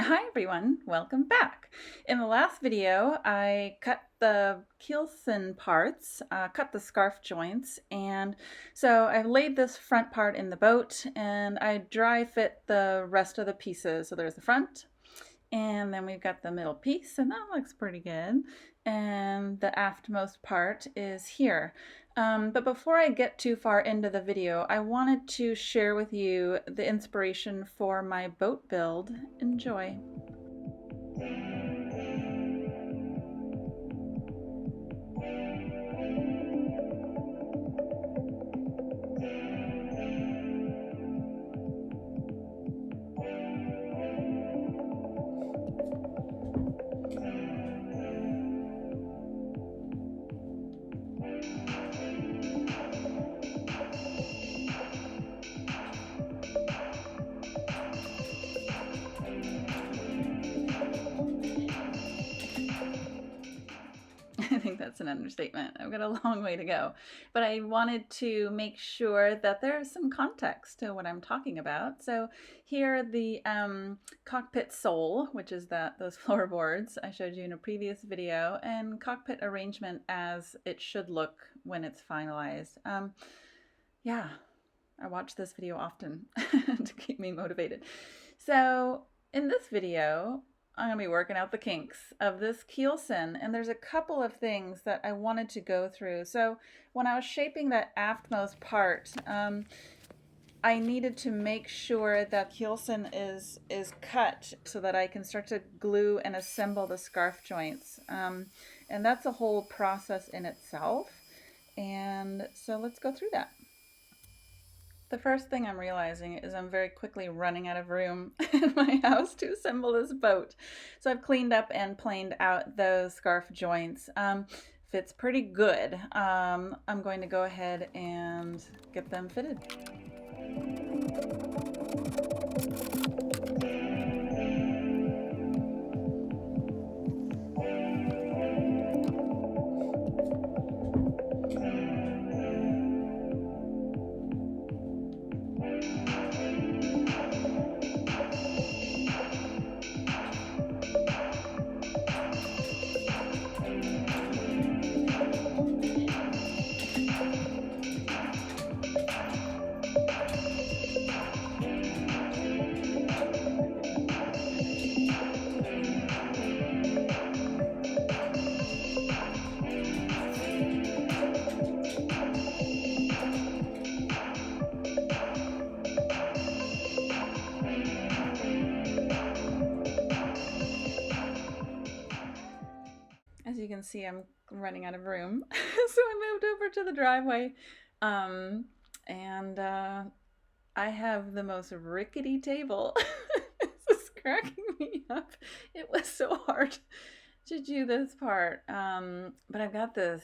Hi everyone, welcome back. In the last video, I cut the keelson parts, cut the scarf joints, and so I've laid this front part in the boat and I dry fit the rest of the pieces. So there's the front, and then we've got the middle piece, and that looks pretty good. And the aftmost part is here. But before I get too far into the video, I wanted to share with you the inspiration for my boat build. Enjoy. I think that's an understatement. I've got a long way to go. But I wanted to make sure that there's some context to what I'm talking about. So here the cockpit sole, which is those floorboards I showed you in a previous video, and cockpit arrangement as it should look when it's finalized. Yeah, I watch this video often to keep me motivated. So in this video, I'm going to be working out the kinks of this keelson, and there's a couple of things that I wanted to go through. So when I was shaping that aftmost part, I needed to make sure that keelson is cut so that I can start to glue and assemble the scarf joints. And that's a whole process in itself. And so let's go through that. The first thing I'm realizing is I'm very quickly running out of room in my house to assemble this boat. So I've cleaned up and planed out those scarf joints. Fits pretty good. I'm going to go ahead and get them fitted. As you can see, I'm running out of room. So I moved over to the driveway. And I have the most rickety table. This is cracking me up. It was so hard to do this part. But I've got this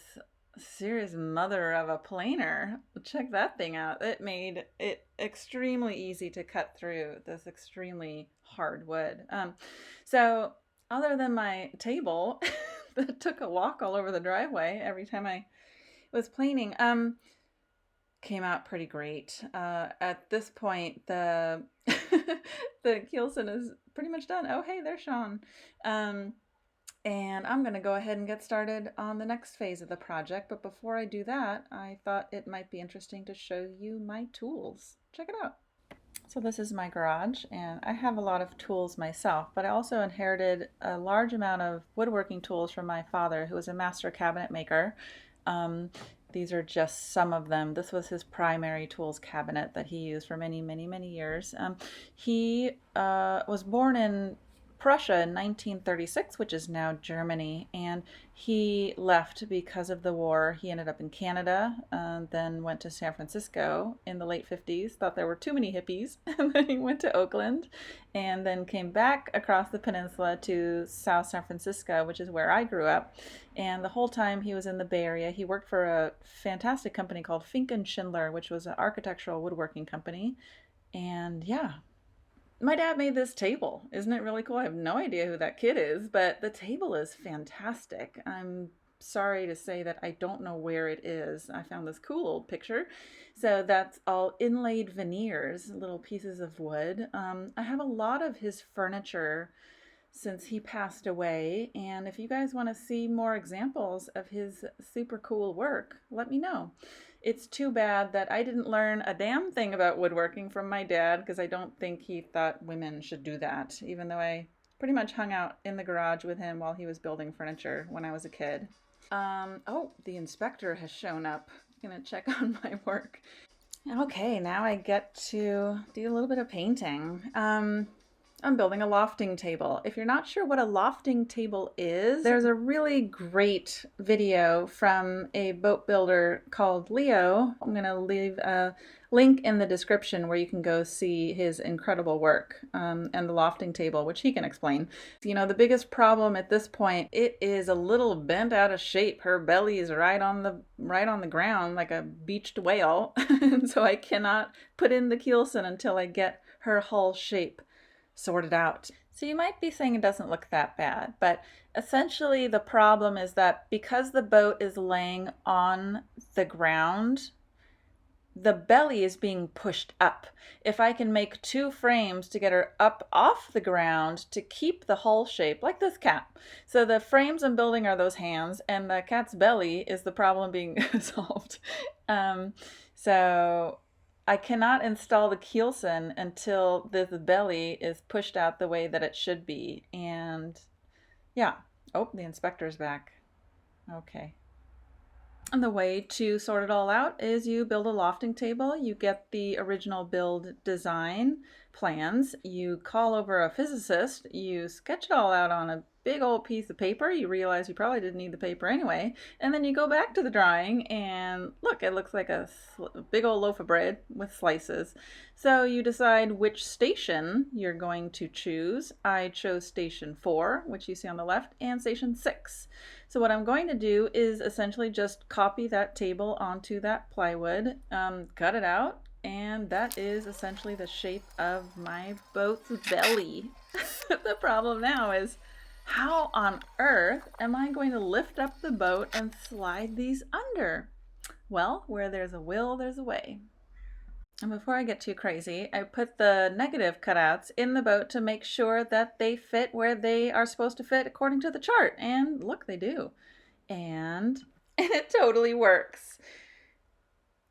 serious mother of a planer. Check that thing out. It made it extremely easy to cut through this extremely hard wood. So other than my table that took a walk all over the driveway every time I was planing, came out pretty great. At this point, the the keelson is pretty much done. Oh, hey, there's Sean. And I'm going to go ahead and get started on the next phase of the project. But before I do that, I thought it might be interesting to show you my tools. Check it out. So this is my garage, and I have a lot of tools myself, but I also inherited a large amount of woodworking tools from my father, who was a master cabinet maker. These are just some of them. This was his primary tools cabinet that he used for many, many, many years. He was born in Prussia in 1936, which is now Germany, and he left because of the war. He ended up in Canada, then went to San Francisco in the late 50s, thought there were too many hippies, and then he went to Oakland, and then came back across the peninsula to South San Francisco, which is where I grew up. And the whole time he was in the Bay Area, he worked for a fantastic company called Fink and Schindler, which was an architectural woodworking company. And yeah, my dad made this table. Isn't it really cool? I have no idea who that kid is, but the table is fantastic. I'm sorry to say that I don't know where it is. I found this cool old picture. So that's all inlaid veneers, little pieces of wood. I have a lot of his furniture since he passed away, and if you guys want to see more examples of his super cool work, let me know. It's too bad that I didn't learn a damn thing about woodworking from my dad, because I don't think he thought women should do that, even though I pretty much hung out in the garage with him while he was building furniture when I was a kid. Oh, the inspector has shown up. I'm gonna check on my work. Okay, now I get to do a little bit of painting. I'm building a lofting table. If you're not sure what a lofting table is, there's a really great video from a boat builder called Leo. I'm going to leave a link in the description where you can go see his incredible work and the lofting table, which he can explain. You know, the biggest problem at this point, it is a little bent out of shape. Her belly is right on the ground like a beached whale. And so I cannot put in the keelson until I get her hull shape sorted out. So you might be saying it doesn't look that bad, but essentially the problem is that because the boat is laying on the ground, the belly is being pushed up. If I can make 2 frames to get her up off the ground to keep the hull shape, like this cat. So the frames I'm building are those hands, and the cat's belly is the problem being solved. So I cannot install the keelson until this belly is pushed out the way that it should be. And yeah. Oh, the inspector's back. Okay. And the way to sort it all out is you build a lofting table, you get the original build design plans, you call over a physicist, you sketch it all out on a big old piece of paper, you realize you probably didn't need the paper anyway, and then you go back to the drawing and look, it looks like a big old loaf of bread with slices. So you decide which station you're going to choose. I chose station 4, which you see on the left, and station 6. So what I'm going to do is essentially just copy that table onto that plywood, cut it out, and that is essentially the shape of my boat's belly. The problem now is, how on earth am I going to lift up the boat and slide these under? Well, where there's a will, there's a way. And before I get too crazy, I put the negative cutouts in the boat to make sure that they fit where they are supposed to fit according to the chart. And look, they do. And it totally works.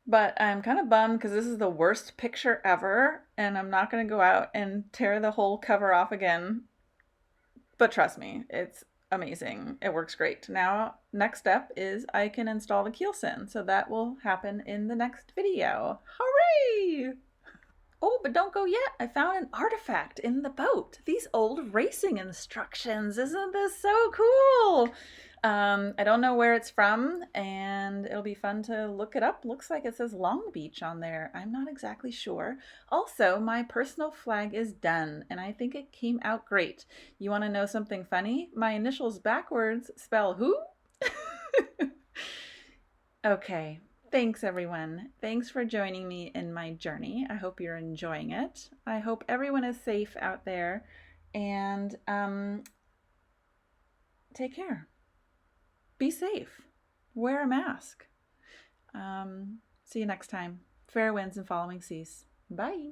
But I'm kind of bummed because this is the worst picture ever, and I'm not going to go out and tear the whole cover off again. But trust me, it's amazing. It works great. Now, next step is I can install the keelson, so that will happen in the next video. Hooray! Oh, but don't go yet. I found an artifact in the boat. These old racing instructions. Isn't this so cool? I don't know where it's from, and it'll be fun to look it up. Looks like it says Long Beach on there. I'm not exactly sure. Also, my personal flag is done, and I think it came out great. You want to know something funny? My initials backwards spell who? Okay. Thanks, everyone. Thanks for joining me in my journey. I hope you're enjoying it. I hope everyone is safe out there, and take care. Be safe. Wear a mask. See you next time. Fair winds and following seas. Bye.